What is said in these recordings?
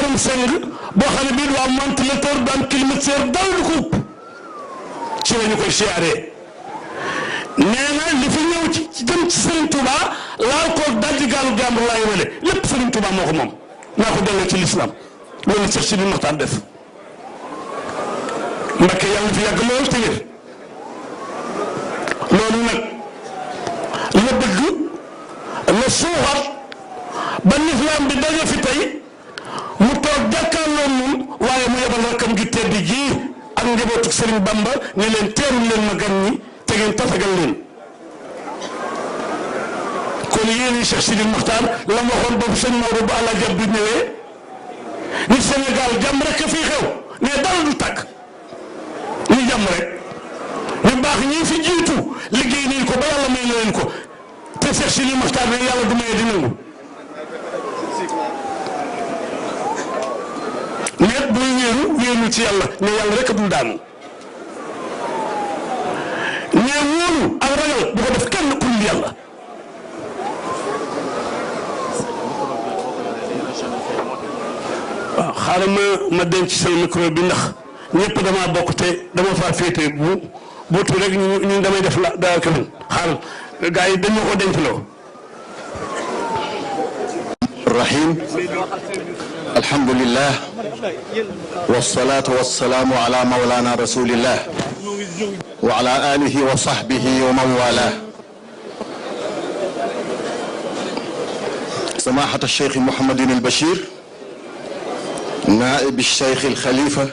amul seng boo xam ne bii du am ventilateur du am climatiseur dara du ko upp ci la ñu koy siyaaree nee na li fi ñëw ci jëm ci Serigne Touba laal ko dajji gaalu jàmbur laay wele lépp Serigne Touba moo ko moom naa ko delloo ci l'islam loolu Cheikh Sidi Mokhtar def Mbakke yàlla fi yàgg lool te wér loolu nag la bëgg la suuxat ba l'islam bi daje fi tey mu toog jàkkaarloo moom waaye mu yebal rakkam gi tedd ji ak njabootu Serigne Bamba ni leen teerul leen ma gan ñi te ngeen tatagal leen kon yéen Cheikh Sidi Mokhtar la ma waxoon boobu sëñ Maodo bu àlla jab bi ñëwee ni Sénégal jàmm rek a fii xew ne dara du tàkk ñu jàmm rek ñu baax ñi fi jiitu liggéey nañ ko ba yàlla may leen ko te Cheikh Sidi Mokhtar ne yàlla du maye di nangu net buy wéeru ci yàlla ne yàlla rek a dul daanu ne wóolu ak ragal bu ko def kenn ku dul yàlla waaw xaaral ma denc sama micro bi ndax ñëpp damaa bokk te dama faa féete bu tu rek ñu damay def la daa ko xaaral gars yi dañu ko denc loo rahim alhamdulillah wassalatu wassalamu ala mawlana rasulillah wa ala alihi wa sahbihi wa man wala سماحة الشيخ محمد البشير نائب الشيخ الخليفة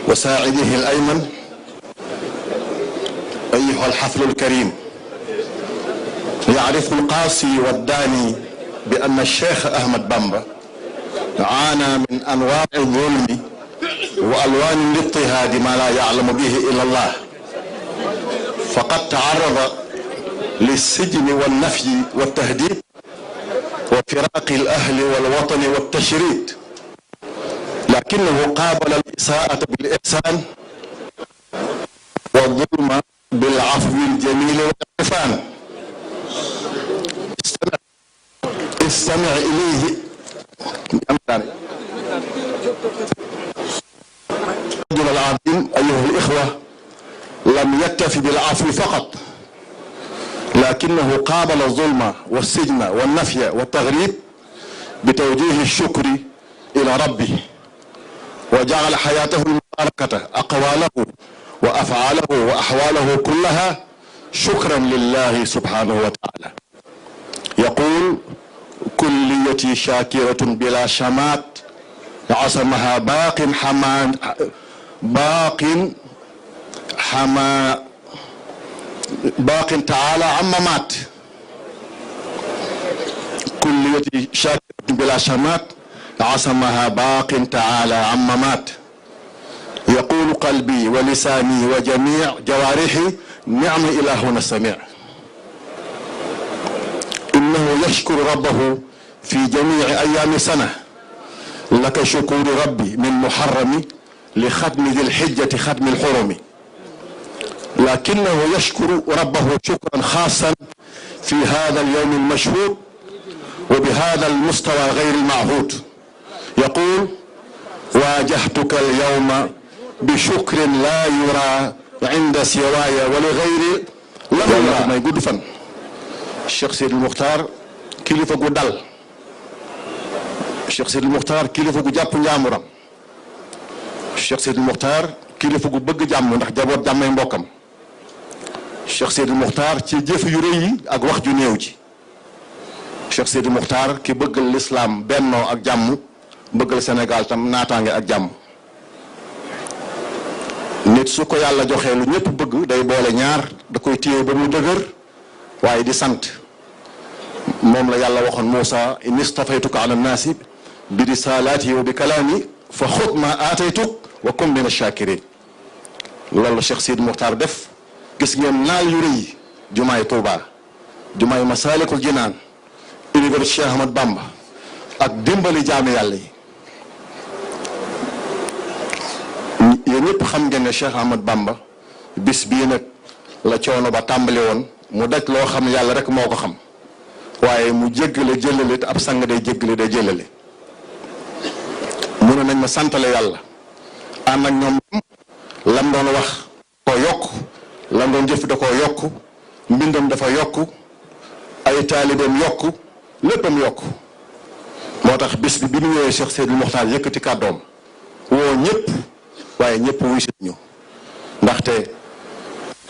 وساعده الأيمن أيها الحفل الكريم يعرف القاصي والداني بأن الشيخ أحمد بامبا عانى من أنواع الظلم وألوان الاضطهاد ما لا يعلم به إلا الله فقد تعرض للسجن والنفي والتهديد وفراق الأهل والوطن والتشريد لكنه قابل الإساءة بالإحسان والظلم بالعفو الجميل والعرفان استمع إليه الرجل العظيم أيها الإخوة لم يكتف بالعفو فقط لكنه قابل الظلم والسجن والنفي والتغريب بتوجيه الشكر إلى ربه وجعل حياته المباركة أقواله وأفعاله وأحواله كلها شكرا لله سبحانه وتعالى يقول كليتي شاكرة بلا شمات عصمها باق تعالى عما مات كليتي شاكرة بلا شمات عصمها باق تعالى عما مات يقول قلبي ولساني وجميع جوارحي نعم إلهنا السميع إنه يشكر ربه في جميع أيام سنة لك شكور ربي من محرم لختم ذي الحجة ختم الحرم لكنه يشكر ربه شكرا خاصا في هذا اليوم المشهود وبهذا المستوى غير المعهود يقول واجهتك اليوم بشكر لا يرى عند سواي ولغير لم ما يقول فن الشيخ سيد المختار kilifa gu dal Cheikh Sidi Mokhtar kilifa gu jàpp njaamuram Cheikh Sidi Mokhtar kilifa gu bëgg jàmm ndax jaboot jàmmay mbokkam Cheikh Sidi Mokhtar ci jëf yu rëy yi ak wax ju néew ji Cheikh Sidi Mokhtar ki bëggal l'islam bennoo ak jàmm bëggal Sénégal tam naataange ak jàmm nit su ko yàlla joxee lu ñëpp bëgg day boole ñaar da koy téye ba mu dëgër waaye di sant moom la yàlla waxoon Moussa inni istafaytuka ala nnaasi bi risalaati wa bi kalaami fa xud ma aataytuk wa kun min ash-shakirin loolu Cheikh Sidi Mokhtar def gis ngeen naal yu rëy jumaay Touba jumaay Masalikul Jinaan université Cheikh Ahmad Bamba ak dimbali jaami yàlla yi yéen ñëpp xam ngeen ne Cheikh Ahmad Bamba bis bii nag la coono ba tàmbali woon mu daj loo xam ne yàlla rek moo ko xam waaye mu jéggale jëlale te ab sang day jéggale day jëlale mu ne nañ ma santale yàlla ànd ak ñoom lam doon wax koo yokk lam doon jëf da koo yokk mbindam dafa yokk ay taalibeem yokk léppam yokk moo tax bis bi mu ñëwee Cheikh Seydil Mokhtar yëkkati kàddoom woo ñëpp waaye ñëpp wuy si ñu ndaxte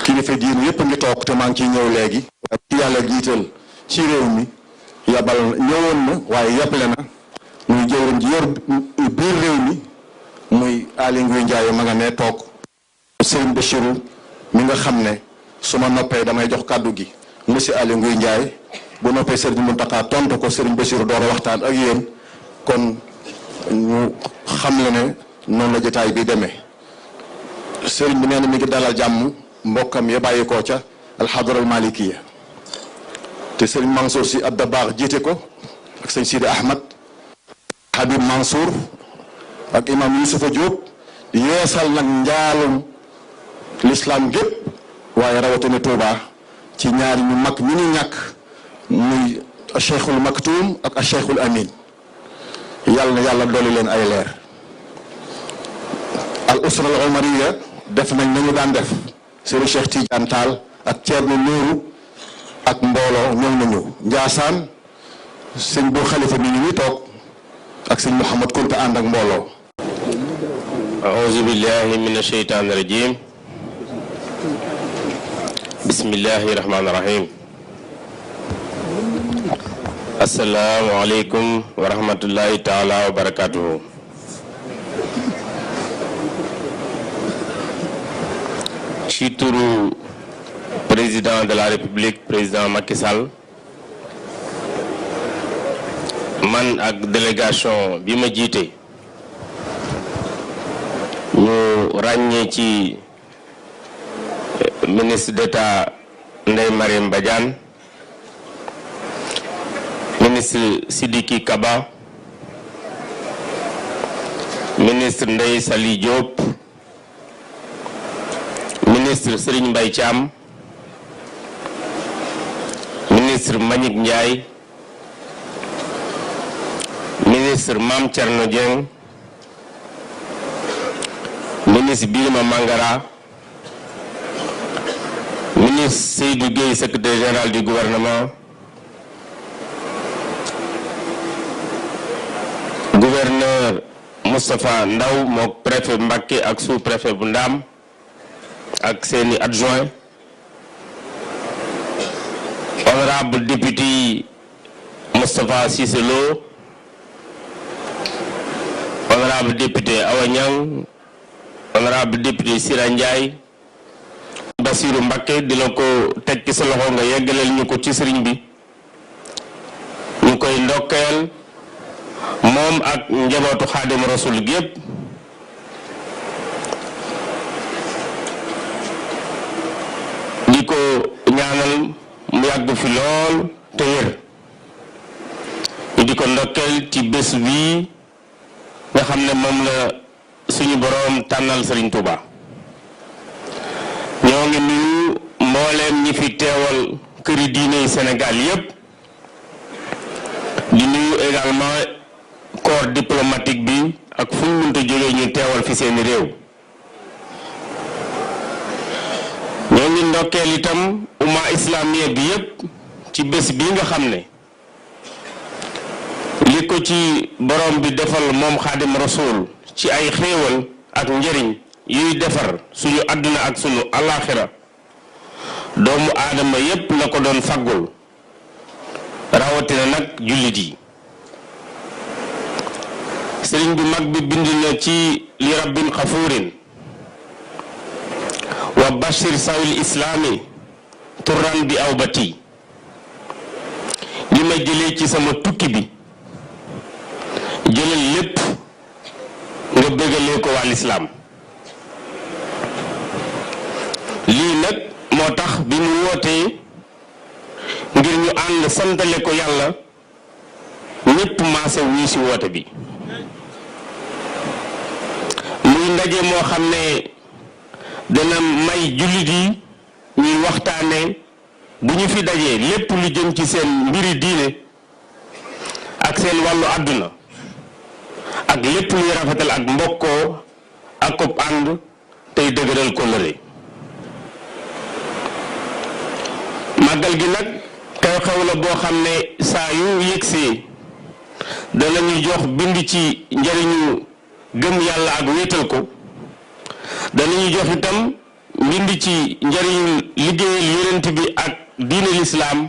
kilifa diinu yëpp a ngi toog te maa ngi ciy ñëw léegi waaye ci yàlla jiital ci réew mi yabal ñëwoon na waaye yàppale na muy jëwriñ ji yor biir réew mi muy Aly Ngouille Ndiaye ma nga ne toog Serigne Bachirou mi nga xam ne su ma noppee damay jox kàddu gi monsieur Aly Ngouille Ndiaye bu noppee Serigne Mountakha tontu ko Serigne Bachirou door a waxtaan ak yéen kon ñu xam le ne noonu la jotaay bi demee Serigne bi nee na mi ngi dalal jàmm mbokkam ya bàyyi koo ca alxadara al malikiya te Serigne Mansour Sy Ad-Dabakh jiite ko ak sëñ Sidi Ahmad Habib Mansour ak imam Youssoufa Diop yeesal nag njaalum l'islam gépp waaye rawatina Touba ci ñaari ñu mag ñu ñu ñàkk muy Cheikhul Maktoum ak Cheikhul Amin yàlla na yàlla dolli leen ay leer al usra al omariya def nañ nañu daan def Serigne Cheikh Tidiane Tall ak Thierno Nourou ak mbooloo ñëw nañu Njaasaan sëñ bu xalifa mi ngi toog ak sëñ Mouhamad Kunta ànd ak mbooloo. أعوذ بالله من الشيطان الرجيم بسم الله الرحمن الرحيم السلام عليكم ورحمة الله تعالى وبركاته ci turu président de la République président Macky Sall man ak délégation bi ma jiite ñu ràññee ci ministre d'État Ndeye Marième Badiane ministre Sidiki Kaba ministre Ndeye Saly Diop ministre Serigne Mbaye Thiam ministre Mbagnick Ndiaye ministre Mame Thierno Dieng ministre Birima Mangara ministre Seydou Gueye secrétaire général du gouvernement gouverneur Moustapha Ndaw mook préfet Mbacké ak sous-préfet bu Ndam ak seeni adjoint honorable député Moustapha Cissé Lo honorable député Awa Niang honorable député Sira Ndiaye Bassirou Mbacké di la ko teg ci sa loxo nga yeggaleel ñu ko ci sëriñ bi ñu koy ndokkeel moom ak njabootu Xaadim Rasul gépp di ko ñaanal mu yàgg fi lool te wér ñu di ko ndokkeel ci bés bii nga xam ne moom la suñu boroom tànnal Serigne Touba ñoo ngi nuyu mbooleem ñi fi teewal këri diine yi Sénégal yépp di nuyu également corps diplomatique bi ak fu ñu mënta jógee ñu teewal fi seeni réew ñoo ngi ndokkeel itam umma islamiya bi yépp ci bés bi nga xam ne li ko ci borom bi defal moom Xaadim Rasul ci ay xéewal ak njëriñ yuy defar suñu àdduna ak suñu alaxira doomu aadama yépp la ko doon faggul rawatina nag jullit yi sëriñ bu mag bi bind na ci li rabbin xafuurin wa bashir sawil islaami turan bi awbati li ma jëlee ci sama tukki bi jëlal lépp nga bëggalee ko waa lislaam lii nag moo tax bi mu wootee ngir ñu ànd santale ko yàlla ñépp maase wuy ci woote bi muy ndaje moo xam ne dana may jullit yi ñuy waxtaane bu ñu fi dajee lépp lu jëm ci seen mbiri diine ak seen wàllu àdduna ak lépp luy rafetal ak mbokkoo ak ko ànd tey dëgëral kóllëre. màggal gi nag xew-xew la boo xam ne saa yu yëgsee danañu jox bind ci njëriñu gëm yàlla ak wéetal ko, danañu jox itam bind ci njëriñu liggéeyal yonent bi ak diine lislaam,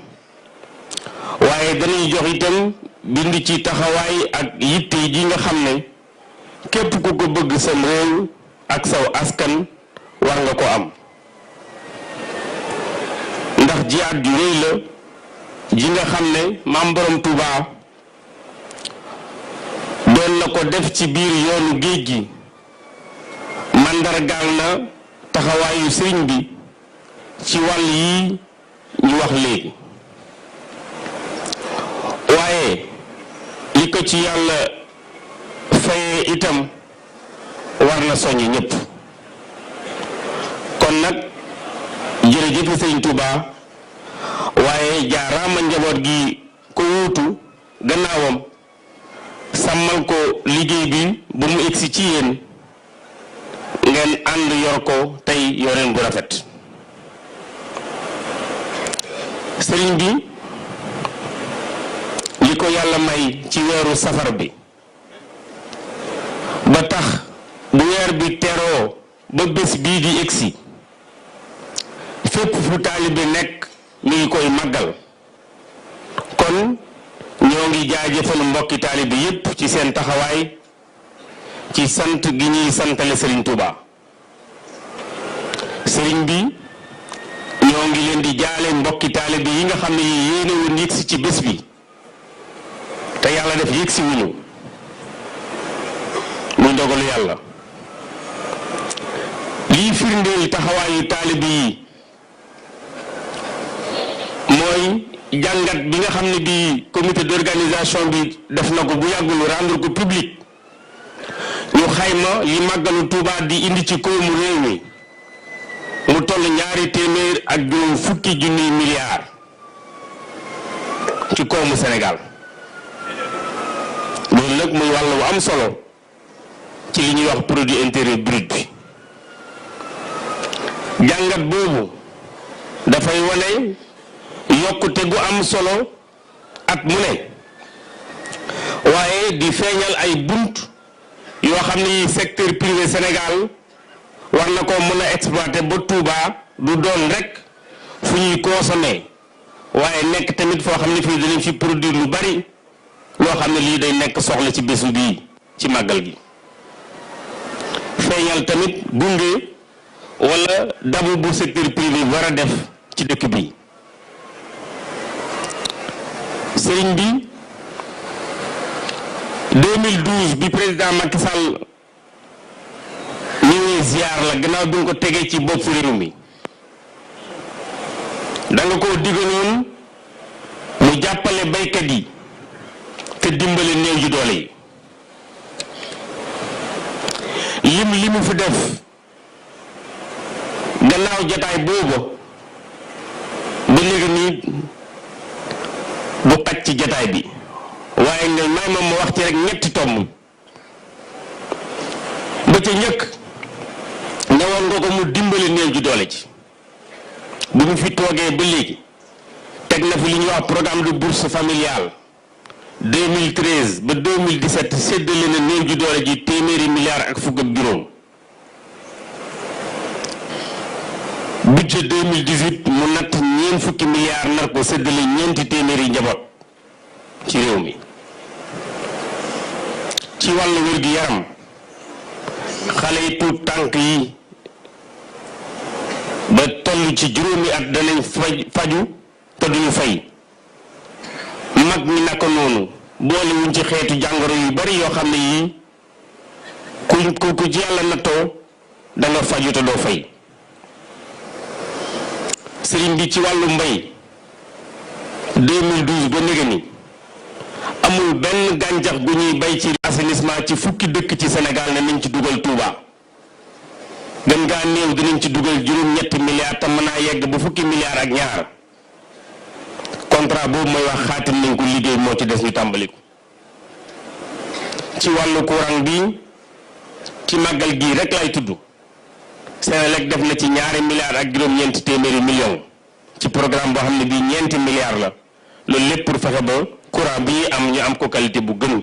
waaye danañu jox itam bind ci taxawaay ak yitte ji nga xam ne képp ku ko bëgg sam réew ak saw askan war nga ko am, ndax jihaad ju réy la ji nga xam ne maam borom Touba doon na ko def ci biir yoonu géej gi, mandargaal na taxawaayu sëriñ bi ci wàll yi ñu wax léegi. waaye li ko ci yàlla fayee itam war na soññ ñëpp. kon nag jërëjëf sëriñ Touba, waaye jaaraama njaboot gi ko wuutu gannaawam sàmmal ko liggéey bi bu mu egsi ci yéen, ngeen ànd yor ko tey yoreen bu rafet. sëriñ bi li ko yàlla may ci weeru safar bi ba tax bu weer bi teroo ba bés bii di egsi fépp fu taalibe nekk mi ngi koy màggal. kon ñoo ngi jaajëfal mbokki taalibe yépp ci seen taxawaay ci sant gi ñuy santale Serigne Touba. Serigne bi ñoo ngi leen di jaale mbokki taalibe yi nga xam ne yéene woon yëgsi ci bés bi te yàlla def yëgsi wuñu, muy ndogalu yàlla. lii firndeel taxawaayu taalibe yi mooy jàngat bi nga xam ne bi comité d'organisation bi def na ko bu yàggul rendre ko public. ñu xayma li màggalu Touba di indi ci koomu réew mi mu toll 200 ak juróom fukki junniy milliards ci koomu Sénégal. loolu nag muy wàll bu am solo ci li ñuy wax produit intérieur brut bi. jàngat boobu dafay wane yokkute gu am solo at mu ne, waaye di feeñal ay bunt yoo xam ni secteur privé Sénégal war na ko mën a exploiter ba Touba du doon rek fu ñuy consommer, waaye nekk tamit foo xam ne fii dinañ fi produire lu bari loo xam ne lii day nekk soxla ci bésu bii ci màggal gi. feeñal tamit gunge wala dabu bu secteur privé war a def ci dëkk bi. sëriñ bi 2012 bi président Macky Sall ñëwee ziar la gannaaw bi nga ko tegee ci bopp réew mi, da nga koo digaloon mu jàppale baykat yi te dimbale néew ji doole yi. li mu fi def gannaaw jataay boobu ba léegi nii bu xaj ci jataay bi, waaye nga may ma wax ci rek ñetti tomb. ba ca njëkk ñëwoon nga ko mu dimbali néew ji doole ci. bu mu fi toogee ba léegi teg na fi li ñuy wax programme de bourse familiale 2013 ba 2017 séddale na néew ji doole ji téeméeri milliards ak fukk ak juróom. budget 2018 mu natt ñeent fukki milliards nar ko séddale ñeenti téeméeri njaboot ci réew mi. ci wàllu wér-gi-yaram xale yi tuut tànk yi ba toll ci juróomi at danañ faju te duñu fay. mag ñi naka noonu boolewuñ ci xeetu jàngoro yu bari yoo xam ne yii ku ci yàlla nattoo da nga faju te doo fay. sëriñ bi ci wàllu mbay 2012 ba léegi ni amul benn gàncax gu ñuy bay ci assainissement ci fukki dëkk ci Sénégal ne nañ ci dugal Touba. gën ngaa néew dinañ ci dugal juróom-ñetti milliards te mën naa yegg ba fukki milliards ak ñaar. contrat boobu mooy wax xaatim nañ ko liggéey moo ci des ñu tàmbali ko. ci wàllu courant bi ci màggal gii rek lay tudd Senelec def na ci 2 milliards ak juróom-ñeenti téeméeri millions ci programme boo xam ne bii ñeenti milliards la loolu lépp pour fexe ba courant bi ñuy am ñu am ko qualité bu gën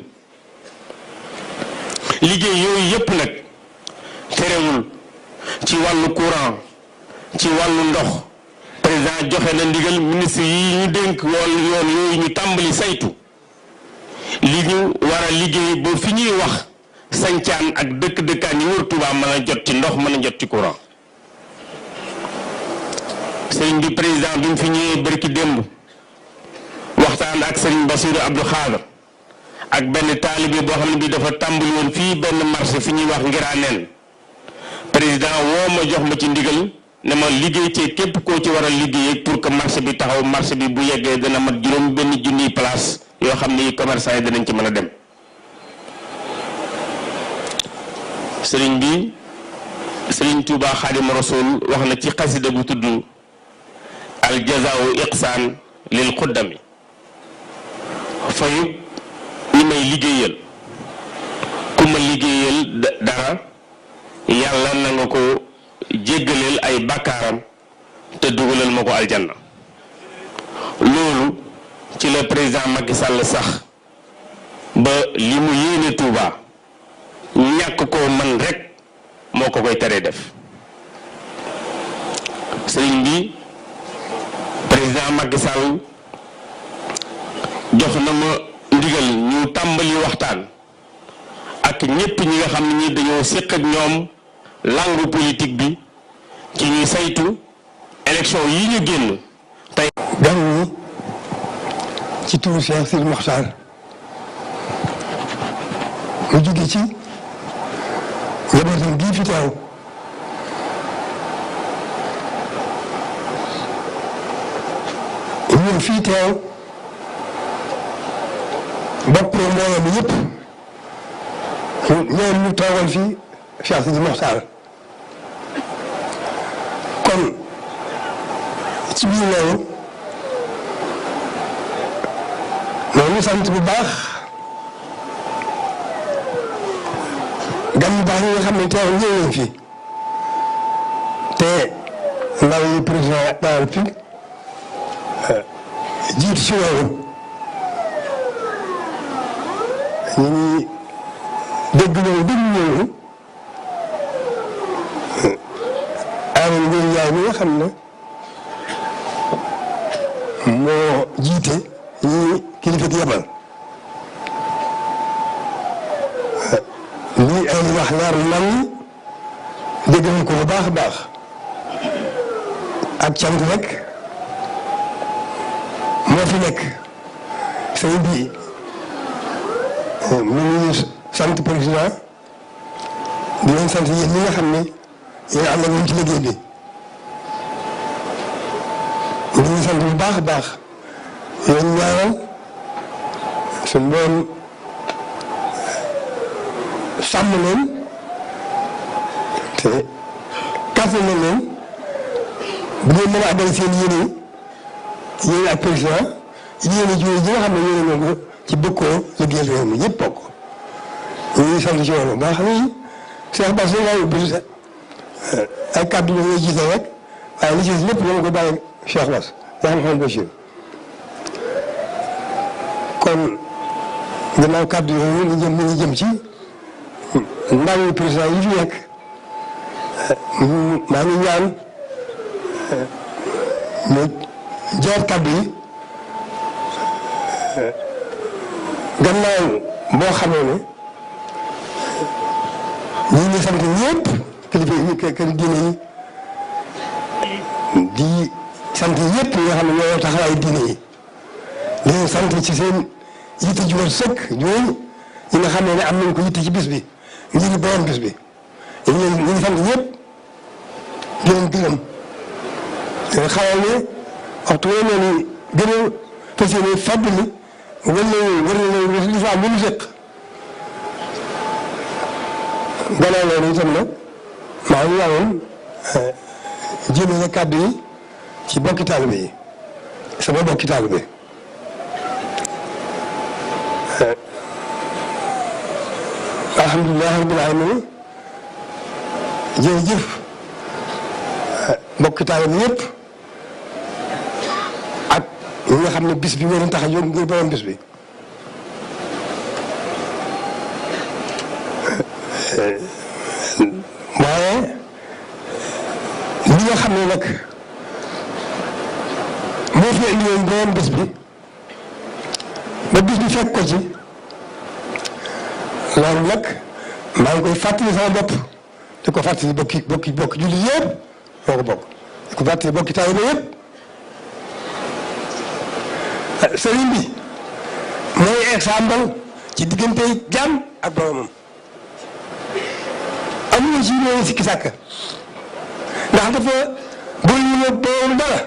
liggéey yooyu yépp nag terewul ci wàllu courant ci wàllu ndox président joxe na ndigal ministre yi ñu dénk yoon yooyu ñu tàmbali saytu li ñu war a liggéey ba fi ñuy wax sañcaan ak dëkk-dëkkaan yi wër Touba mën a jot ci ndox mën a jot ci courant sëriñ bi président bi mu fi ñëwee bërki démb waxtaan ak sëriñ Bassirou Abdou Khadre ak benn taalibe boo xam ne bi dafa tàmbali woon fii benn marché fi ñuy wax Ngiraneen président woo ma jox ma ci ndigal ne ma liggéey ci képp koo ci war a liggéey pour que marché bi taxaw marché bi bu yeggee dana mat juróom benn junniy place yoo xam ni commerçant yi danañ ci mën a dem sëriñ bi sëriñ Touba Xaadimu Rasuul wax na ci xasida bu tudd al jazaa'u iqsaan lil xuddami fayu ñi may liggéeyal ku ma liggéeyal dara yàlla na nga ko jéggaleel ay bàkkaaram te dugalal ma ko aljanna loolu ci la président Macky Sall sax ba li mu yéene Touba ñàkk koo man rek moo ko koy teree def sëriñ bi président Macky Sall jox na ma ndigal ñu tàmbali waxtaan ak ñépp ñi nga xam ne ñi dañoo séq ak ñoom langue politique bi ci ñuy saytu élection yi ñu génn tey gan ñi ci turu Cheikh Sidi Mokhtar mu jóge ci njabootam gii fi teew ñun fii teew bopp mbooloo mi yëpp ñoom ñu toogal fii Cheikh Sidi Mokhtar kon ci biir loolu loolu sant bu baax gan yu baax yi nga xam ne teew ñëw nañ fi te ndaw yi président de la République jiitu ci loolu ñu ngi dégg loolu Amadou Ngoye Ndiaye mi nga xam ne moo jiite ñi kilifa di yabal lii ay wax leer nañ dégg nañ ko bu baax a baax ak cant rek moo fi nekk sëñ bi mu ngi sant président di leen sant yéen ñi nga xam ne yéen am na ñun ci liggéey bi ñu ngi sant bu baax a baax yéen ñaanal suñu doon sàmm leen te kàttan na leen bu ngeen mën a àggal seen yéen ak président yéen ji nga xam ne yéen a ko ci bëggoo liggéey réew mi ñëpp bokk ñu ngi sant ci woon baax na Cheikh Bass ngay ubbi ay kàddu yi ngay jiite rek waaye li ci lépp dama ko bàyyi Cheikh Bass yaa ngi xam Bachir kon gannaaw kàddu yooyu ñu ngi jëm ci ndaw président yi fi nekk maa ngi ñaan mu jaar kàddu yi gannaaw boo xamee ne ñu ngi sant ñëpp kilifa yi kër diine yi di sant ñëpp ñi nga xam ne ñoo taxawaay diine yi di leen sant ci seen yitte ju war sëkk ñooñu ñi nga xam ne am nañ ko yitte ci bis bi ngir borom bis bi ñu ngi sant ñëpp di leen gërëm te xamal ne waxtu woo noonu gën a fas yéene fàttali wala lislaam bu ñu fekk gannaaw loolu itam nag maa ngi ñaanoon jëmale kàddu yi ci bokki taalibe yi sama bokki taalibe alhamdulilah rabbil alamin jërëjëf mbokki taalibe yëpp ak ñi nga xam ne bis bi moo leen tax a jóg ngir borom bis bi waaye li nga xam ne nag moo fi indi woon borom bis bi ba bis bi fekk ko ci loolu nag maa ngi koy fàttali sama bopp di ko fàttali bokki julli yëpp moo ko bokk di ko fàttali bokki taalibe yëpp sëriñ bi mooy exemple ci diggante jaam ak boromam amuñu ci loolu sikki sàkk ndax dafa bëri na borom dara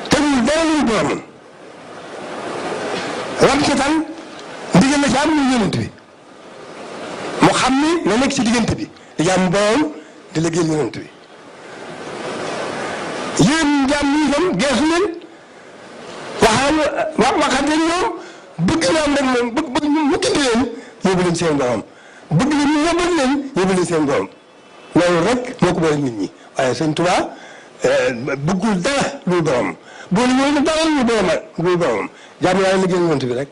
tegul dara lu boromam lam ci tan ndigal la ci am ñu yonent bi mu xam ni na nekk ci diggante bi di jàmm borom di liggéeyal yonent bi yéen jàmm ñi itam geesu leen waxante ñoom bëgg naa rek moom bëgg mu gindi leen yóbbu leen seen borom bëgg leen ñu yóbbu leen yóbbu leen seen borom loolu rek moo ko boole nit ñi waaye Sëñ Tuubaa bëggul dara lu borom boole ñooñu dara lu borom jàmm yaa liggéeyal yonent bi rek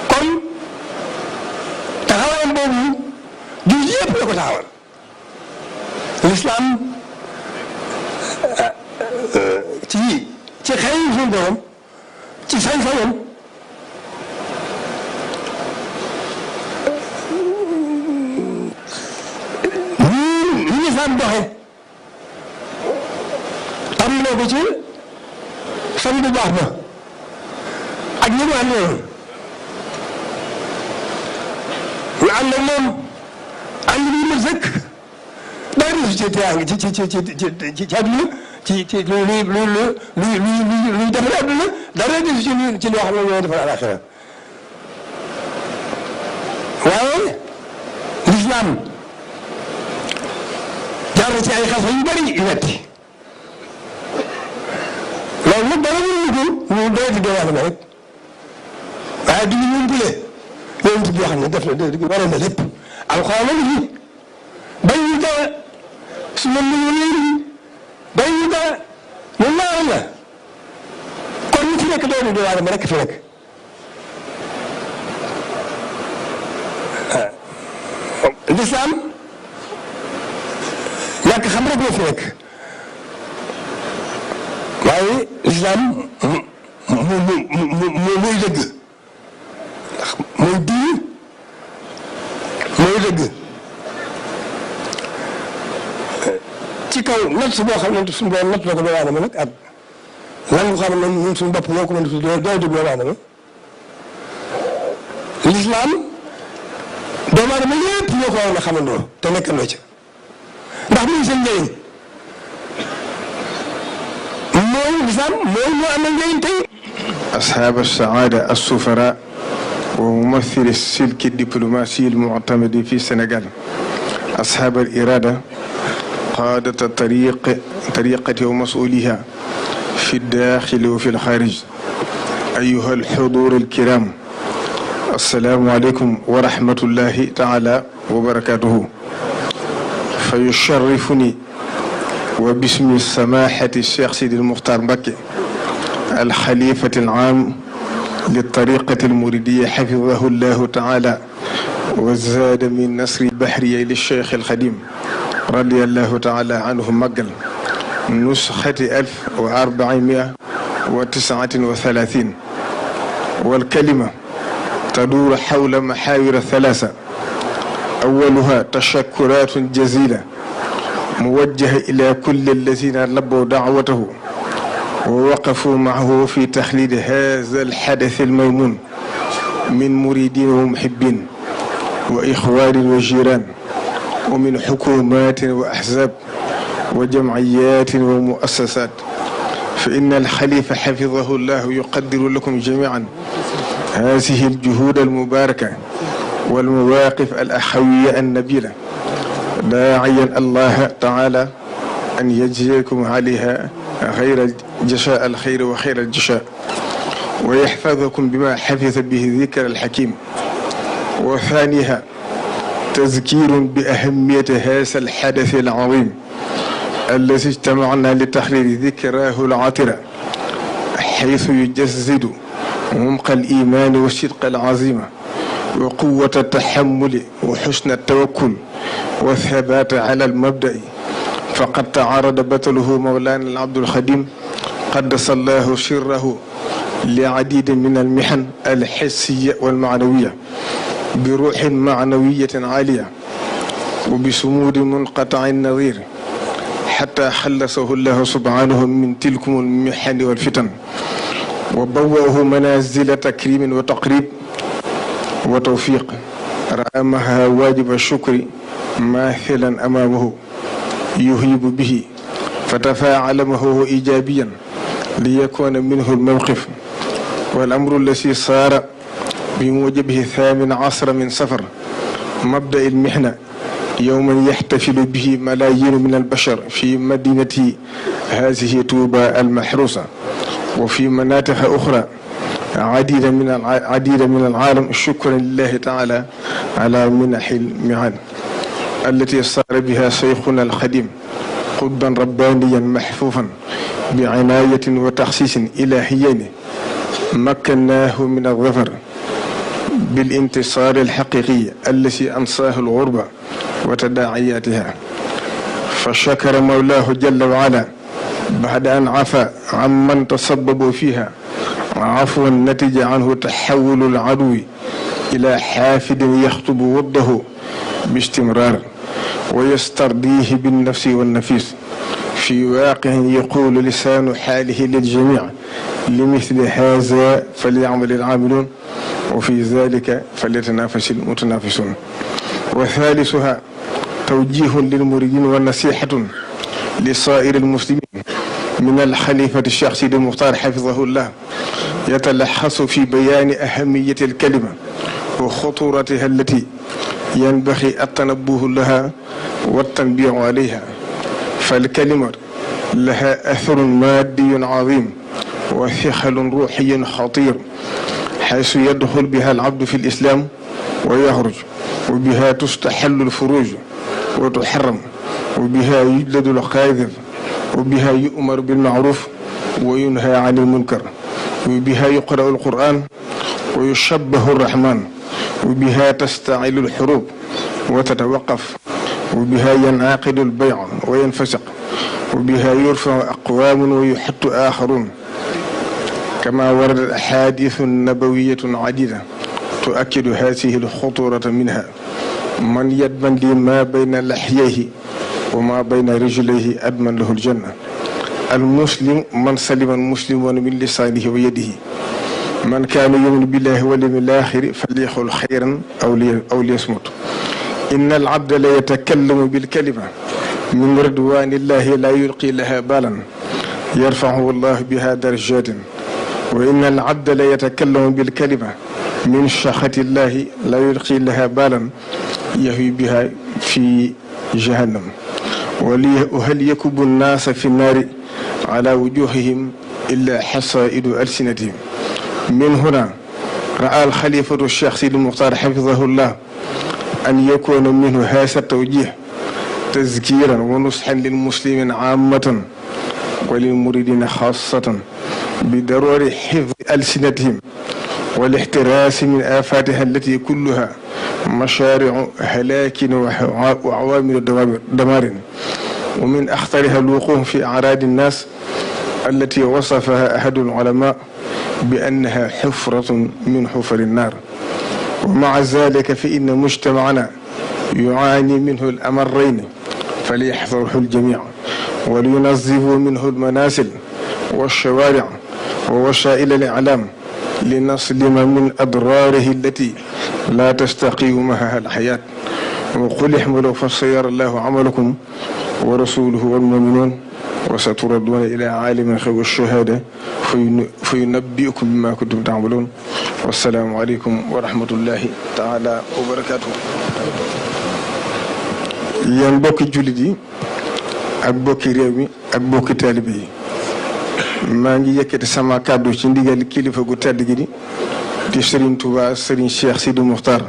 kon taxawaayam boobu jullit yëpp la ko taxawal l'islam ci xëy suñu borom ci sañ-sañam ñu lislaam doxe tàmbalee ko ci sang bu baax ba ak ñi mu àndoon ñu ànd ak moom ànd bi mu sëkk daa def ci teraanga ci àdduna ci luy defar àdduna dara def ci loo xam ne ñoo defar àlaxira waaye lislaam jaar na ci ay xas yu bëri yu metti loolu nag dara mënuñu ko ñu doy di doomu aadama rek waaye du ñu ñumbule yonent bi xam ne def na waroon na lépp alxuraan la fi bañ ñu dara su ma mënoon bay ñu dara lu naaw la kon ñu ci nekk doomu doomu aadama rek fi nekk lislaam ñàkk xam rek moo fi nekk waaye lislaam mooy dëgg ndax mooy diin mooy dëgg ci kaw natt boo xam ne suñu borom natt na ko doomu aadama nag ak lan nga xam ne ñun suñu bopp ñoo ko mën a tudd doo dugg doomu aadama lislaam doomu aadama yëpp ñoo ko waroon a xamandoo te nekkandoo ca ndax muy seen njëriñ mooy lislaam mooy moo am na njëriñ tey أصحاب السعادة السفراء وممثل السلك الدبلوماسي المعتمد في السنغال أصحاب الإرادة قادة طريقة ومسؤوليها في الداخل وفي الخارج أيها الحضور الكرام السلام عليكم ورحمة الله تعالى وبركاته فيشرفني وباسم سماحة الشيخ سيدي المختار مبكي الخليفة العام للطريقة المريدية حفظه الله تعالى وزاد من نصر البحرية للشيخ الخديم رضي الله تعالى عنه مقل نسخة 1439 والكلمة تدور حول محاور ثلاثة أولها تشكرات جزيلة موجهة إلى كل الذين لبوا دعوته ووقفوا معه في تخليد هذا الحدث الميمون من مريدين ومحبين وإخوان وجيران ومن حكومات وأحزاب وجمعيات ومؤسسات فإن الخليفة حفظه الله يقدر لكم جميعا هذه الجهود المباركة والمواقف الأخوية النبيلة داعيا الله تعالى أن يجزيكم عليها غير جشاء الخير وخير الجشاء ويحفظكم بما حفظ به ذكر الحكيم وثانيها تذكير بأهمية هذا الحدث العظيم الذي اجتمعنا لتحرير ذكراه العطرة، حيث يجسد عمق الإيمان والصدق العظيم وقوة التحمل وحسن التوكل والثبات على المبدأ. فقد تعرض بطله مولانا العبد الخديم قدس الله سره لعديد من المحن الحسية والمعنوية بروح معنوية عالية وبصمود منقطع النظير، حتى خلصه الله سبحانه من تلكم المحن والفتن وبوأه منازل تكريم وتقريب وتوفيق رأمها واجب الشكر ماثلا أمامه يهيب به، فتفاعل معه إيجابيا ليكون منه الموقف. والأمر الذي صار بموجبه 18 من صفر مبدأ المحنة يوما يحتفل به ملايين من البشر في مدينة هذه طوبى المحروسة وفي مناطق أخرى عديدة من العالم، شكرا لله تعالى على منح المعان التي صار بها شيخنا الخديم قطبا ربانيا محفوفا بعناية وتخصيص إلهيين مكناه من الظفر بالانتصار الحقيقي الذي أنصاه الغربة وتداعياتها. فشكر مولاه جل وعلا بعد أن عفى عمن تسببوا فيها عفوا نتج عنه تحول العدو إلى حافد يخطب وده باستمرار ويسترضيه بالنفس والنفيس، في واقع يقول لسان حاله للجميع لمثل هذا فليعمل العاملون وفي ذلك فليتنافس المتنافسون. وثالثها توجيه للمريدين ونصيحة لصائر المسلمين من الخليفة الشيخ سيدي المختار حفظه الله، يتلخص في بيان أهمية الكلمة وخطورتها التي ينبغي التنبه لها والتنبيه عليها. فالكلمة لها أثر مادي عظيم وثقل روحي خطير، حيث يدخل بها العبد في الإسلام ويخرج، وبها تستحل الفروج وتحرم، وبها يجلد القاذف، وبها يؤمر بالمعروف وينهى عن المنكر، وبها يقرأ القرآن ويشبه الرحمن، وبها تستعيل الحروب وتتوقف، وبها ينعقد البيع وينفسق، وبها يرفع أقوام ويحط آخرون، كما وردت أحاديث نبوية عديدة تؤكد هذه الخطورة. منها من يدمن لي ما بين لحييه وما بين رجليه أدمن له الجنة. المسلم من سلم المسلمون من لسانه ويده. من كان يؤمن بالله واليوم الآخر فليقل خيرا أو ليصمت. إن العبد لا يتكلم بالكلمة من رضوان الله لا يلقي لها بالا يرفعه الله بها درجات، وإن العبد لا يتكلم بالكلمة من سخط الله لا يلقي لها بالا يهوي بها في جهنم. وهل يكب الناس في النار على وجوههم إلا حصائد ألسنتهم. من هنا رأى الخليفة الشيخ سيدي المختار حفظه الله أن يكون منه هذا التوجيه تذكيرا ونصحا للمسلمين عامة وللمريدين خاصة بضرورة حفظ ألسنتهم والاحتراس من آفاتها التي كلها مشارع هلاك وعوامل دمار، ومن أخطرها الوقوع في أعراض الناس التي وصفها أحد العلماء بأنها حفرة من حفر النار. ومع ذلك فإن مجتمعنا يعاني منه الأمرين، فليحذره الجميع ولينظفوا منه المنازل والشوارع ووسائل الإعلام لنسلم من أضراره التي لا تستقيم معها الحياة. وقل احملوا فسيرى الله عملكم ورسوله والمؤمنون وستردون إلى عالم الغيب والشهادة فينبئكم بما كنتم تعملون. والسلام عليكم ورحمة الله تعالى وبركاته. yéen bokki jullit yi ak bokki réew mi ak bokki taalibe yi, maa ngi yëkkati sama kàddu ci ndigal kilifa gu tedd gi di Serigne Touba Serigne Cheikh Sidi Muxtar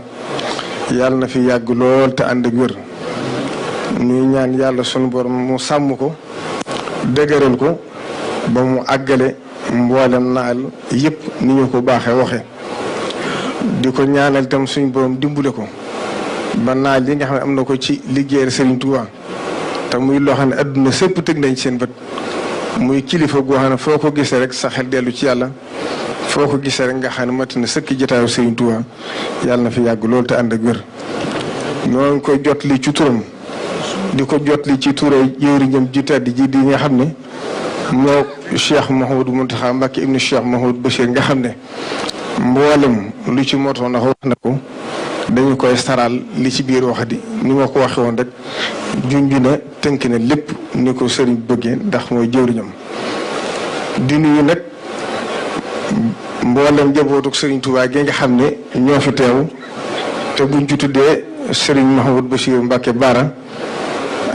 yàlla na fi yàgg lool te ànd ak wér. ñuy ñaan yàlla sunu borom mu sàmm ko dëgëral ko ba mu àggale mboolem naal yëpp ni ñu ko baaxee waxe di ko ñaanal itam suñu borom dimbule ko ba naal yi nga xam ne am na ko ci liggéeyal Serigne Touba te muy loo xam ne adduna sëpp tëg nañ seen bët muy kilifa goo xam ne foo ko gisee rek sa xel dellu ci yàlla foo ko gisee rek nga xam ne mat na sëkki jotaayu Serigne Touba yàlla na fi yàgg loolu te ànd ak wér. ñoo ngi koy jot li ci turam di ko jot li ci turay jëwriñam ji tedd ji di nga xam ne moo Cheikh Mouhamadou Mountakha Mbacké ibnu Cheikh Mouhamadou Bachir nga xam ne mboolem lu ci motoon ndax wax na ko dañu koy saral li ci biir wax di ni ma ko waxee woon rek junj na tënk na lépp ni ko sëriñ bëggee ndax mooy jëwriñam. di nuyu nag mboolem njabootuk sëriñ Touba gi nga xam ne ñoo fi teew te buñ ci tuddee sëriñ Mouhamadou Bachir Mbacké Bara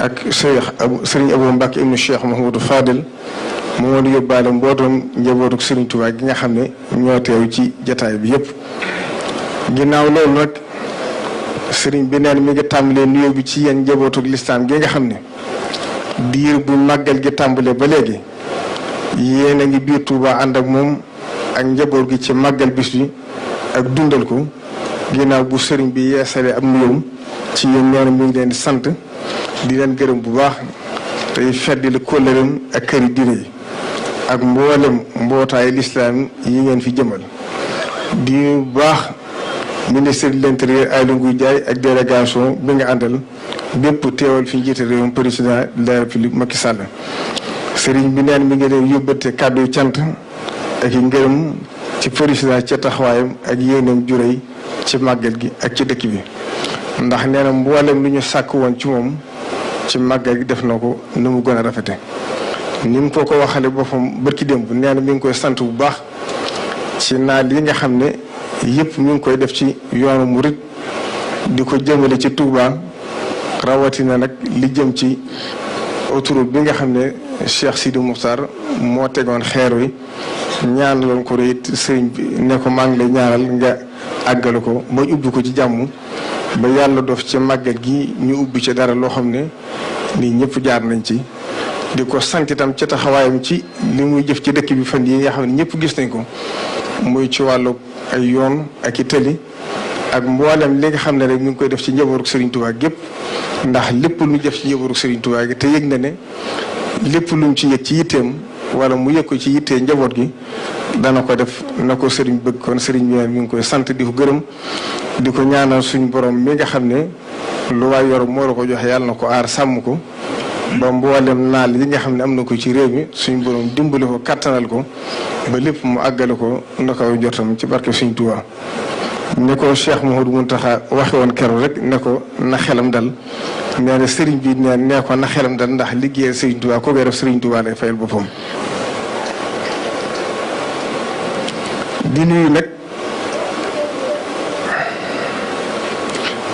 ak sëriñ Abou Mbacké ibnu Cheikh Mouhamadou Fadel moo di yóbbaale mbootoom njabootuk sëriñ Touba gi nga xam ne ñoo teew ci jataay bi yépp. ginnaaw loolu nag sëriñ bi neen mi ngi tàmbalee nuyoo bi ci yéen njabootuk lislaam gi nga xam ne diir bu màggal gi tàmbalee ba léegi yéen a ngi biir Touba ànd ak moom ak njaboot gi ci màggal bis bi ak dundal ko ginnaaw bu sëriñ bi yeesalee am nuyoom ci yéen ñoom mi ngi leen di sant di leen gërëm bu baax tey feddi la kóllëreem ak këri diine yi ak mboolem mbootaayu lislaam yi ngeen fi jëmal di bu baax ministre de l'intérieur Aly Ngouille Ndiaye ak délégation bi nga àndal bépp teewal fi njiite réewum président de la république Macky Sall. sëriñ bi neen mi ngi leen yóbbante kàddu cant ak i ngërëm ci président ca taxawaayam ak yéenam juréy ci màggal gi ak ci dëkk bi ndax nee na mboolem lu ñu sàkk woon ci moom ci màggal gi def na ko ni mu gën a rafete ni mu ko waxale boppam bërki démb nee na mi ngi koy sant bu baax ci naal yi nga xam ne yëpp mi ngi koy def ci yoonu murit di ko jëmale ci Touba rawatina nag li jëm ci autoroute bi nga xam ne Cheikh Sidi Moukhtar moo tegoon xeer wi ñaanaloon ko it sëriñ bi ne ko maa ngi lay ñaanal nga àggale ko ba ubbi ko ci jàmm ba yàlla dof ci màggal gi ñu ubbi ci dara loo xam ne nii ñëpp jaar nañ ci di ko sant itam ci taxawaayam ci li muy jëf ci dëkk bi fan yi nga xam ne ñëpp gis nañ ko muy ci wàllu ay yoon ak i tëli ak mboolem li nga xam ne rek mi ngi koy def ci njabootu Serigne Touba gépp ndax lépp lu ñu def ci njabootu Serigne Touba gi te yëg na ne lépp lu mu ci yëg ci yitteem wala mu yëg ko ci yittee njaboot gi dana ko def na ko Serigne bëgg kon Serigne bi mi ngi koy sant di ko gërëm di ko ñaanal suñu borom mi nga xam ne lu waay yor moo la ko joxe yàlla na ko aar sàmm ko ba mboolem naal yi nga xam ne am na ko ci réew mi suñu borom dimbali ko kattanal ko ba lépp mu àggale ko na ko jotam ci barke Serigne Touba. ne ko Cheikh Mouhamadou Mountakha waxe woon keroog rek ne ko na xelam dal nee na Serigne bi nee ko na xelam dal ndax liggéeyal Serigne Touba ko koy def Serigne Touba lay fayal boppam. di nuyu nag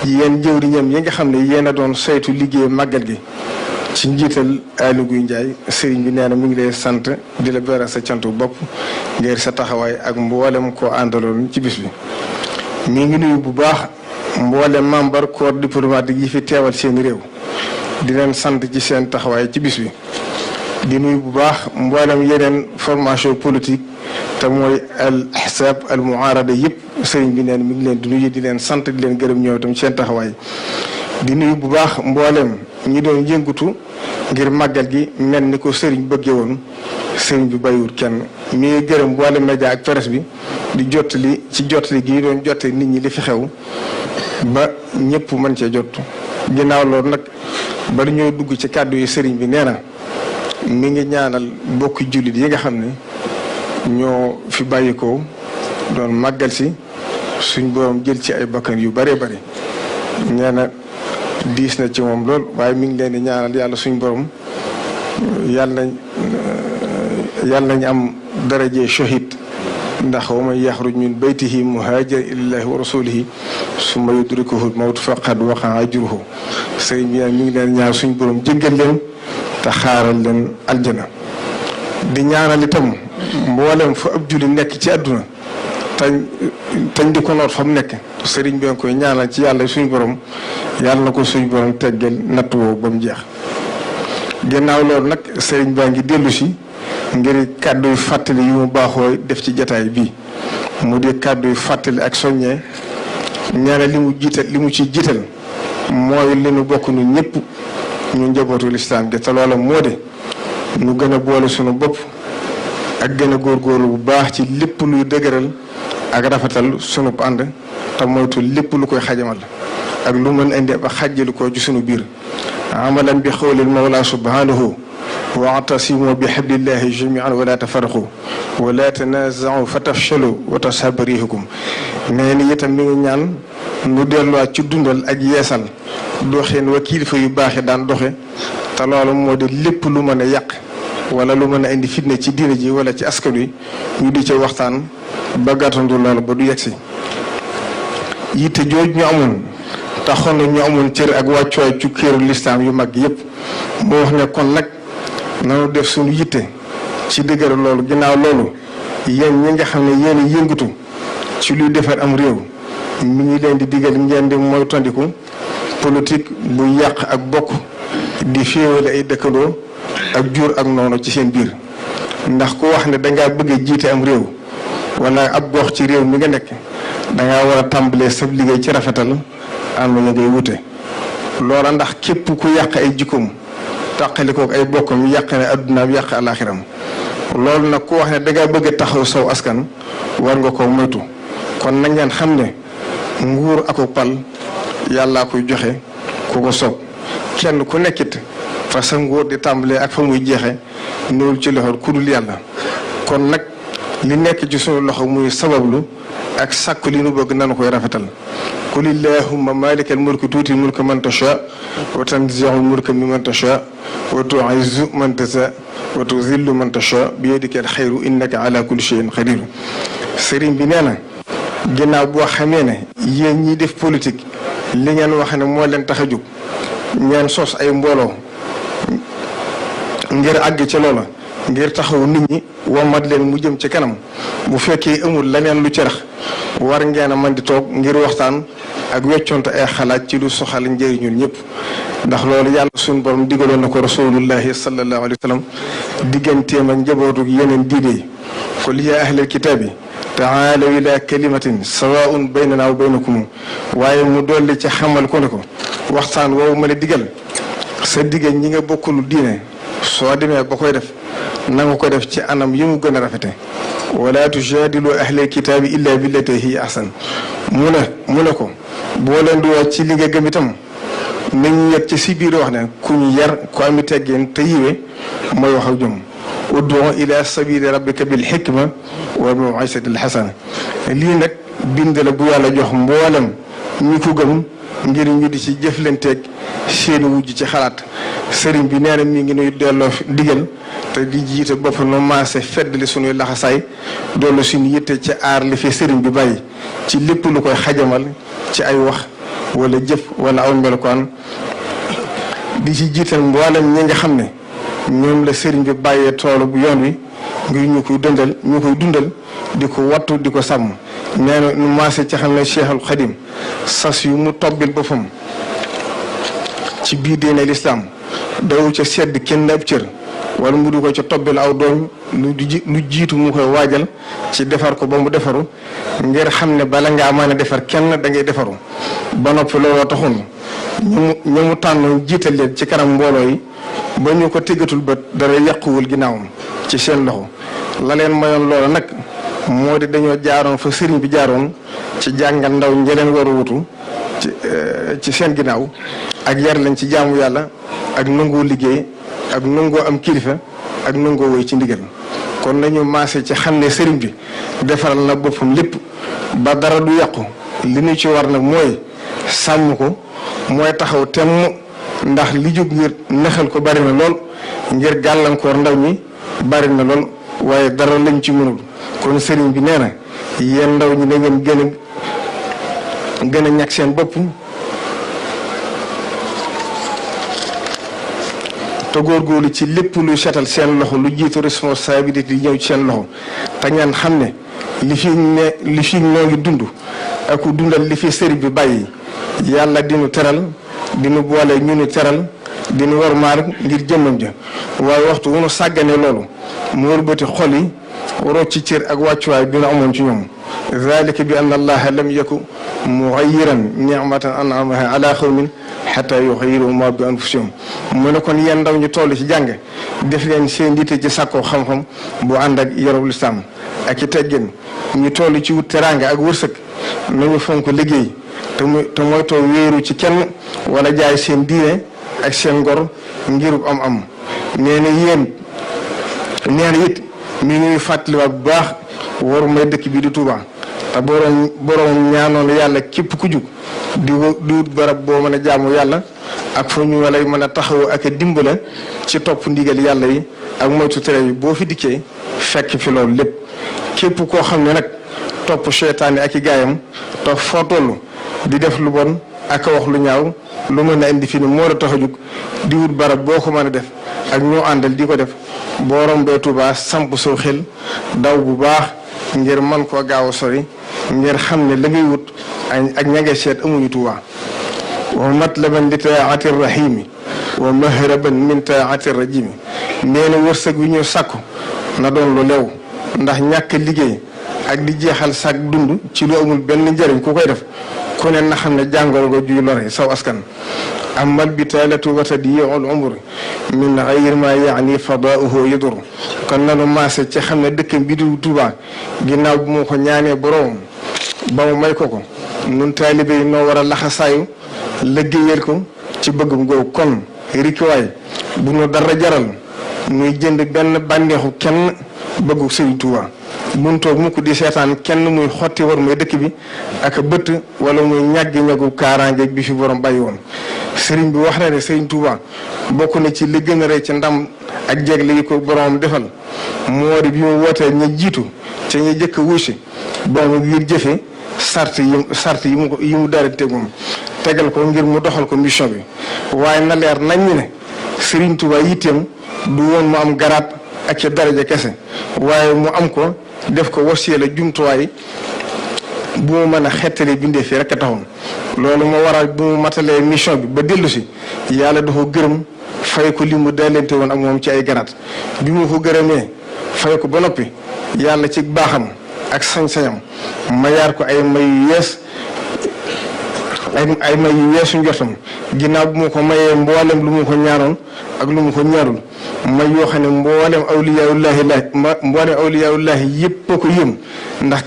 yéen jëwriñam yi nga xam ne yéen a doon saytu liggéey màggal gi ci njiital Aly Ngouille Ndiaye sëriñ bi nee na mi ngi lay sant di la beral sa cantu bopp ngir sa taxawaay ak mboolem koo àndaloon ci bis bi. mi ngi nuyu bu baax mboolem membre corps diplomatique yi fi teewal seen réew di leen sant ci seen taxawaay ci bis bi. di nuyu bu baax mboolem yeneen formation politique te mooy al ahsaab al muarada yëpp sëriñ bi neen mi ngi leen di nuyu di leen sant di leen gërëm ñëw itam seen taxawaay. di nuyu bu baax mboolem ñi doon yëngatu ngir màggal gi mel ni ko sëriñ bëggee woon sëriñ bi bàyyiwul kenn mi ngi gërëm mboolem média ak presse bi di jottali ci jottali gi ñu doon jottali nit ñi li fi xew ba ñëpp mën cee jot. ginnaaw loolu nag bari ñoo dugg ci kàddu yi sëriñ bi nee na mi ngi ñaanal bokki jullit yi nga xam ne ñoo fi bàyyi ko doon màggal si suñ borom jël ci ay bakkan yu bëree bëri nee na diis na ci moom lool waaye mi ngi leen di ñaanal yàlla suñ borom yàlla nañ am daraje shahid ndax wa man yaxruj min baytihi muhaajir ilallahi wa rasulihi summa yudrikuhu mawt faqad waqa ajruhu sëriñ bi mi ngi leen ñaan suñ borom jéggal leen te xaaral leen aljana di ñaanal itam mboolem fa ab julli nekk ci àdduna tañ di ko noot fa mu nekk sëriñ bi nga koy ñaanal ci yàlla suñu borom yàlla na ko suñu borom teggal natt woo ba mu jeex. gannaaw loolu nag sëriñ baa ngi dellu si ngir kàddu yu fàttali yu mu baaxoo def ci jataay bii mu di kàddu yu fàttali ak soññee ñaare li mu ci jiital mooy li nu bokk nu ñëpp ñu njabootu lislaam gi te loola moo de nu gën a boole sunu bopp ak gën a góorgóorlu bu baax ci lépp luy dëgëral ak rafetal sunu ànd te moytu lépp lu koy xajamal ak lu mën indi ba xàjjali ko ci sunu biir amalan bi xawlil mawla subhanahu wa'tasimu bi hablillahi jami'an wala tafarraqu wala tanaza'u fatafshalu wa tashaba rihukum nee ni itam mi ngi ñaan nu delluwaat ci dundal ak yeesal doxeen wa kilifa yu baax yi daan doxe te loolu moo di lépp lu mën a yàq wala lu mën a indi fitna ci diina ji wala ci askan wi ñu di ci waxtaan ba gàttandu loolu ba du yegsi yitte jooj ñu amoon taxoon na ñu amoon cër ak wàccuwaay ci këru lislaam yu mag yépp moo wax ne kon nag nanu def suñu yitte ci dëgër loolu ginnaaw loolu yéen ñi nga xam ne yéen yëngatu ci luy defar am réew mi ngi leen di digal ngeen di moytandiku politique bu yàq ak bokk di féewale ay dëkkandoo ak jur ak noonu ci seen biir ndax ku wax ne dangaa bëgg a jiite am réew wala ab gox ci réew mi nga nekk dangaa war a tàmbalee sab liggéey ci rafetal am na ngay wute loola ndax képp ku yàq ay jikkoom tàqalikook ay bokkam yàq ne addunaam yàq alaxiram loolu nag ku wax ne dangaa bëgg a taxaw saw askan war nga ko moytu kon na ngeen xam ne nguur ako pal yàllaa koy joxe ku ko soob kenn ku nekkit fa sa nguur di tàmbalee ak fa muy jeexe néewul ci loxo ku dul yàlla kon nag li nekk ci sunu loxo muy sabablu ak sàkku li nu bëgg nanu koy rafetal qul illahumma malikal mulki tuuti mulka man tasha wa tanzi'ul mulka mimman tasha wa tu'izzu man tasha wa tuzillu man tasha bi yadikal xayru innaka ala kulli shay'in qadir sëriñ bi nee na ginnaaw boo xamee ne yéen ñiy def politique li ngeen wax ne moo leen tax a jóg ngeen sos ay mbooloo ngir àgg ci loola ngir taxaw nit ñi womat leen mu jëm ci kanam bu fekkee amul leneen lu ci rax war ngeen a mën di toog ngir waxtaan ak weccoonte ay xalaat ci lu soxal njëriñul ñëpp ndax loolu yàlla suñu borom digaloon na ko rasulullahi sallallahu alayhi wa sallam digganteem ak njabootu yeneen diine yi qul yaa ahlal kitaabi taalaw ila kalimatin sawaun baynana wa baynakum waaye mu dolli ci xamal ko ne ko waxtaan woowu ma la digal sa digga ñi nga bokkulu diine soo demee ba koy def na nga ko def ci anam yi mu gën a rafete wala tujaadilu ahlal kitaabi illa billati hiya ahsan mu ne ko boo leen di wax ci li nga gëm itam nañu yegg ci si biir wax ne ku ñu yar ku ami teggeen te yiwe mooy wax ak jom ud'u ila sabili rabbika bil hikma wal maw'izati al hasana lii nag bind la bu yàlla jox mboolem ñi ko gëm ngir ñu di ci jëflanteeg seeni wujj ci xalaat sëriñ bi nee na mi ngi nuy delloo digal te di jiite bopp nu maase feddali suñuy laxasaay doolu suñu yitte ci aar li fi sëriñ bi bàyyi ci lépp lu koy xajamal ci ay wax wala jëf wala aw melokaan di ci jiital mboolem ñi nga xam ne ñoom la sëriñ bi bàyyee toolu bu yoon wi ngir ñu koy dundal di ko wattu di ko sàmm nee na nu maase ci xam ne Cheikhul Khadim sas yu mu tobbil boppam ci biir diine lislaam daw ca sedd kenn ab cër wala mu du ko ca tobbil aw doom lu jiitu mu koy waajal ci defar ko ba mu defaru ngir xam ne bala ngaa mën a defar kenn da ngay defaru ba noppi looloo taxoon ñu mu tànn jiital leen ci kanam mbooloo yi ba ñu ko tëggatul ba dara yàquwul ginnaawam ci seen loxo la leen mayoon loola nag moo di dañoo jaaroon fa sëriñ bi jaaroon ci jàngal ndaw ñi leen war a wutu ci seen ginnaaw ak yar leen ci jaamu yàlla ak nangoo liggéey ak nangoo am kilifa ak nangoo woy ci ndigal kon nañu maase ci xam ne sëriñ bi defaral na boppam lépp ba dara du yàqu li ñu ci war nag mooy sàmm ko mooy taxaw temm ndax li jóg ngir nexal ko bari na lool ngir gàllankoor ndaw ñi bari na lool waaye dara lañ ci mënul kon sëriñ bi nee na yéen ndaw ñi na ngeen gën a ñàkk seen bopp te góorgóorlu ci lépp luy seetal seen loxo lu jiitu responsabilité di ñëw ci seen loxo te ngeen xam ne li fi noo ngi dund ak dundal li fi sëriñ bi bàyyi yàlla dinu teral dinu boole ñu ni teral dinu war maar ngir jëmmam ja waaye waxtu wu nu sàggane loolu mu wërbati xol yi rocc ci cër ak wàccuwaay bi nu amoon ci ñoom zalika bi anna allaha lam yaku mughayyiran ni'matan an'amaha ala qawmin hatta yughayyiru ma bi anfusihim mu ne kon yéen ndaw ñu toll ci jàng def leen seen yitte ci sàkkoo xam-xam bu ànd ak yarub lislaam ak i teggin ñu toll ci wut teraanga ak wërsëg nañu fonk liggéey te mooy too wéeru ci kenn wala jaay seen diine ak seen ngor ngirub am nee na it mi ngi fàttaliwaat bu baax waru may dëkk bi di Touba te borom ñaanoon yàlla képp ku jug di wut barab boo mën a jaamu yàlla ak fu ñu lay mën a taxaw ak a dimbala ci topp ndigal yàlla yi ak moytu tere yi boo fi dikkee fekk fi loolu lépp képp koo xam ne nag topp seytaane ak i gaayam te foo toll di def lu bon ak a wax lu ñaaw lu mën a indi fi ni moo la tax a jug di wut barab boo ko mën a def ak ñoo àndal di ko def boo rombee Tuubaa samp soo xel daw bu baax ngir man koo gaaw a sori ngir xam ne la ngay wut ak ña ngay seet amuñu Tuubaa wa matlaban li taati rahimi wa mahraban min taati rajimi nee na wërsëg wi ñu sàkku na doon lu lew ndax ñàkk liggéey ak di jeexal sag dund ci lu amul benn njëriñ ku koy def ku ne na xam ne jàngoro nga juy lore saw askan amal bitaalatu wa tadyi'ul umr min ghayri ma yaani fadaa'uhu yadur kon nanu maase ci xam ne dëkkam bi du Tuubaa ginnaaw bu moo ko ñaanee boroom ba mu may ko nun taalibe yi noo war a laxasaayu liggéeyal ko ci bëggum googu kon rikiwaay bu nu dara jaral muy jënd benn bànneexu kenn bëggu Sëriñ Tuubaa mun toog mukk di seetaan kenn muy xotti war mooy dëkk bi ak bëtt wala muy ñàggi-ñagu kaaraangeeg bi fi borom bàyyi woon sëriñ bi wax na ne Sëriñ Tuubaa bokk na ci li gën a rëy ci ndam ak jegle yi ko borom defal moo di bi mu wootee ña jiitu te ña jëkk wuusi boobu ngir jëfe sart yi mu dara tegum tegal ko ngir mu doxal ko mission bi waaye na leer nañ ñu ne Sëriñ Tuubaa yitteem du woon mu am garaat ak ci daraja kese waaye mu am ko def ko wasiila jumtuwaay bu mu mën a xettali bindee fii rek a taxoon loolu moo waral bu mu matalee mission bi ba dellu si yàlla dafa gërëm fay ko li mu daalente woon ak moom ci ay garaat bi mu ko gërëmee fay ko ba noppi yàlla ci baaxam ak sañ-sañam mayaar ko ay may yu yees ay may yu yeesu njortam ginnaaw bu mu ko mayee mboolem lu mu ko ñaanoon ak lu mu ko ñaarul may yoo xam ne mboolem awliyaaullahi yëpp a ko yëm ndax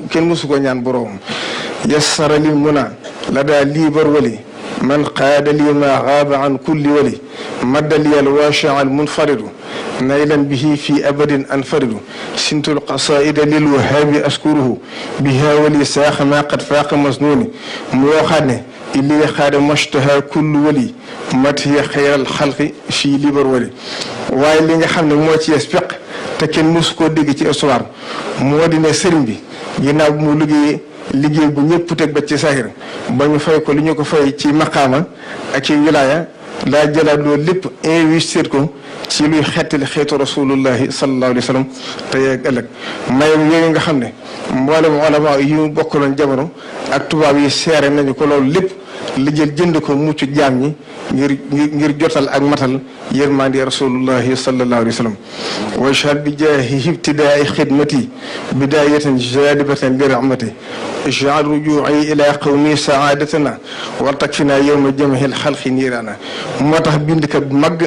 kenn musu ko ñaan boroom yassara lil muna la daa liibar wali man qaada li ma gaaba an kulli wali madda liyal waasha al munfaridu naylan bihi fi abadin anfaridu sintul qasaida lil wahaabi askuruhu biha wali saaxa ma qad faaqa masnuni mu waxaat ne illi xaada mashtaha kullu wali matiya xayral xalqi fii libar wali waaye li nga xam ne moo ci yees peq te kenn mosu koo dégg ci histoire moo di ne sëriñ bi ginnaaw bu mu liggéey bu ñëpp teg ba ci sahir ba ñu fay ko li ñu ko fay ci maqaama ak ci wilaaya laa jëlaat loolu lépp investir ko ci luy xettali xeetu rasulullahi sallallahu alayhi wa sallam te yeeg ëllëg mayam yooyu nga xam ne mboolem ulama yi mu bokkaloon jamono ak tubaab yi seere nañu ko loolu lépp li jënd ko mucc jaam ñi ngir jotal ak matal yërmandi rasulullahi sallallahu alayhi wa sallam wa shahad bi jaahi ibtidaai xidmati bidayatan jadibatan li rahmati ij'al ruju'i ila qawmi saadatana wa takfina yawma jam'il xalqi niirana moo tax bindkat bu mag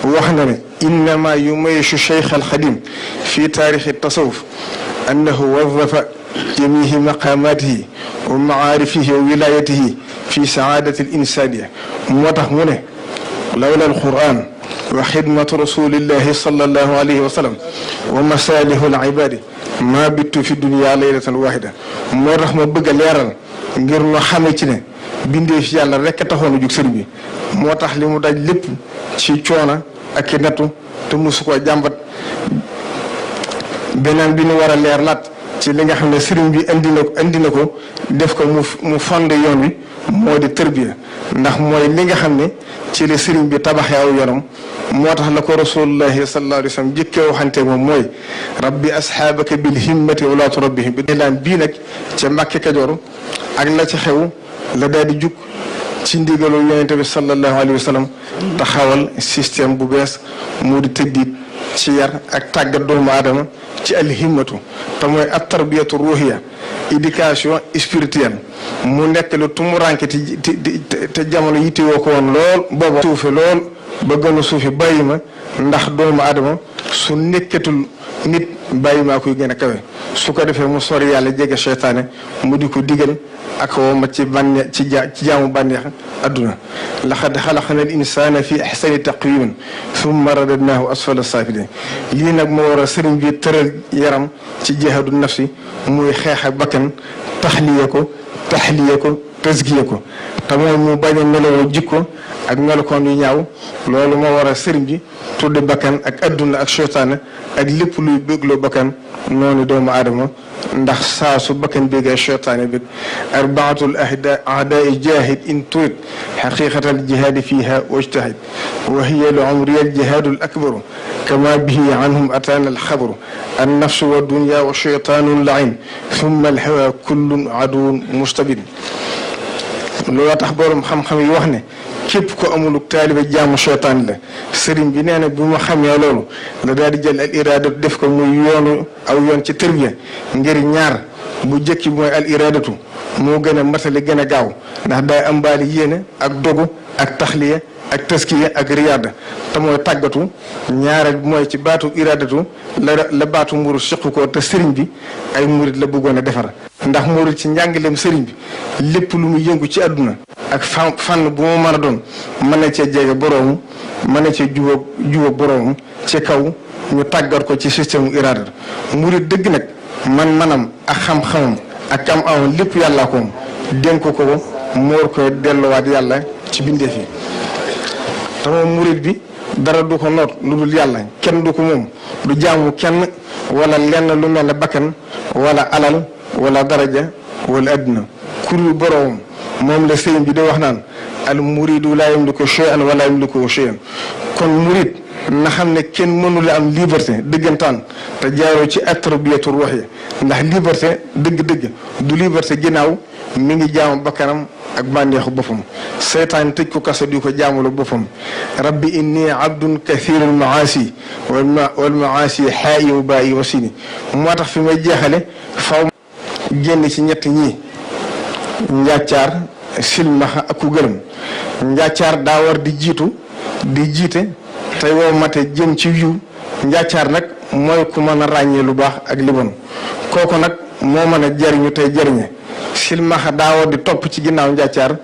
wax na ne innama yumayyizu cheikh alxadim fi taarixi tasawuf annahu wazzafa jamihi maqamatihi wa maarifihi wa wilayatihi fi saadati al insaniya moo tax mu ne lawla alquran wa xidmatu rasulillahi sallallahu alayhi wa sallam wa masalihu al ibadi ma bittu fi dunia laylatan waxida moo tax ma bëgg a leeral ngir nu xame ci ne bindee fi yàlla rekk a taxoon a jug sëriñ bi moo tax li mu daj lépp ci coona ak i nattu te mosu koo jàmbat beneen bi nu war a leer laat ci li nga xam ne sëriñ bi indi na ko def ko mu fondé yoon wi moo di tërbiya ndax mooy li nga xam ne ci la sëriñ bi tabaxee aw yoonam moo tax la ko rasulullahi sallallahu alayhi wa sallam jëkkee waxante moom mooy rabbi asxaabaka bil himmati wala turabbihim bi laan bii nag ca Mbàkke Kajoor ak la ci xew la daal di jug ci ndigalu yonente bi sallallahu alayhi wa sallam taxawal système bu bees mu di tëddiit ci yar ak tàggat doomu aadama ci alhimmatu te mooy at tarbiyatu ruhiya éducation spirituelle mu nekk lu tumuranke te jamono yittewoo ko woon lool booba suufe lool ba gën a suufe bàyyi ma ndax doomu aadama su nekkatul nit bàyyi maa koy gën a kawe su ko defee mu sori yàlla jege seytaane mu di ko digal ak woo ma ci bànneex ci jaamu bànneex adduna laqad xalaqna al insana fi ahsani taqwimin thumma radadnahu asfala safilin lii nag moo war a sëriñ bi tëral yaram ci jihaadu nafsi muy xeex ak bakkan taxliye ko tasgiye ko te mooy mu bañ a melowoo jikko ak melokoon yu ñaaw loolu moo war a sëriñ bi tudde bakkan ak adduna ak seytaane ak lépp luy bégloo bakkan noonu doomu aadama ndax saa su bakkan béggee seytaane bég arbaatul ahdaai jahid in turid xaqiqatal jihaadi fiha wajtahid wa hiya li umriya al jihaadu al akbaru kama bihi anhum ataana al xabaru an nafsu wa dunya wa sheytaanu lain thumma al hawa kullun aduwun mustabin looloo tax borom xam-xam yi wax ne képp ko amuluk taalibe jaamu seytaan la sëriñ bi nee na bi ma xamee loolu la daal di jël al iradatu def ko muy yoon ci tërbiya ngir ñaar bu jëkki mooy al iradatu moo gën a matali gën a gaaw ndax day am baali yéene ak dogu ak taxliya ak taskiya ak riyaada te mooy tàggatu ñaareel bi mooy ci baatu iradatu la baatu murid siqu ko te sëriñ bi ay murid la bëggoon a defar ndax murid ci njàngaleem sëriñ bi lépp lu muy yëngu ci àdduna ak fànn bu mu mën a doon mën na cee jege boroomu mën na cee jubóog boroomu ci kaw ñu tàggat ko ci système iradatu murid dëgg nag manam ak xam-xamam ak am lépp yàllaa ko dénk ko moor koy delluwaat yàlla ci bindeef yi te moom murid bi dara du ko noot lu dul yàlla kenn du ko moom du jaamu kenn wala lenn lu mel ne bakkan wala alal wala daraja wala adduna kurul boroom moom la sëriñ bi di wax naan al muridu laa yamliku shay'an wala yamliku shay'an kon murid na xam ne kenn mënu la am liberté dëggantaan te jaaroo ci at-tarbiyatu ruhiyya ndax liberté dëgg-dëgg du liberté ginnaaw mi ngi jaamu bakkanam ak bànneexu boppam seytaan tëj ko kaso di ko jaamulu boppam rabbi inni abdun kathirul maasi wal maasi xaayi wa baayi wa sini moo tax fi may jeexale faw génn ci ñett ñii njàccaar silmaxa ak ku gërëm njàccaar daa war di jiite tey woo mate jëm ci yiw njàccaar nag mooy ku mën a ràññee lu baax ak li bon kooku nag moo mën a jariñu tey jariñe silmaxa daa war di topp ci ginnaaw njàccaar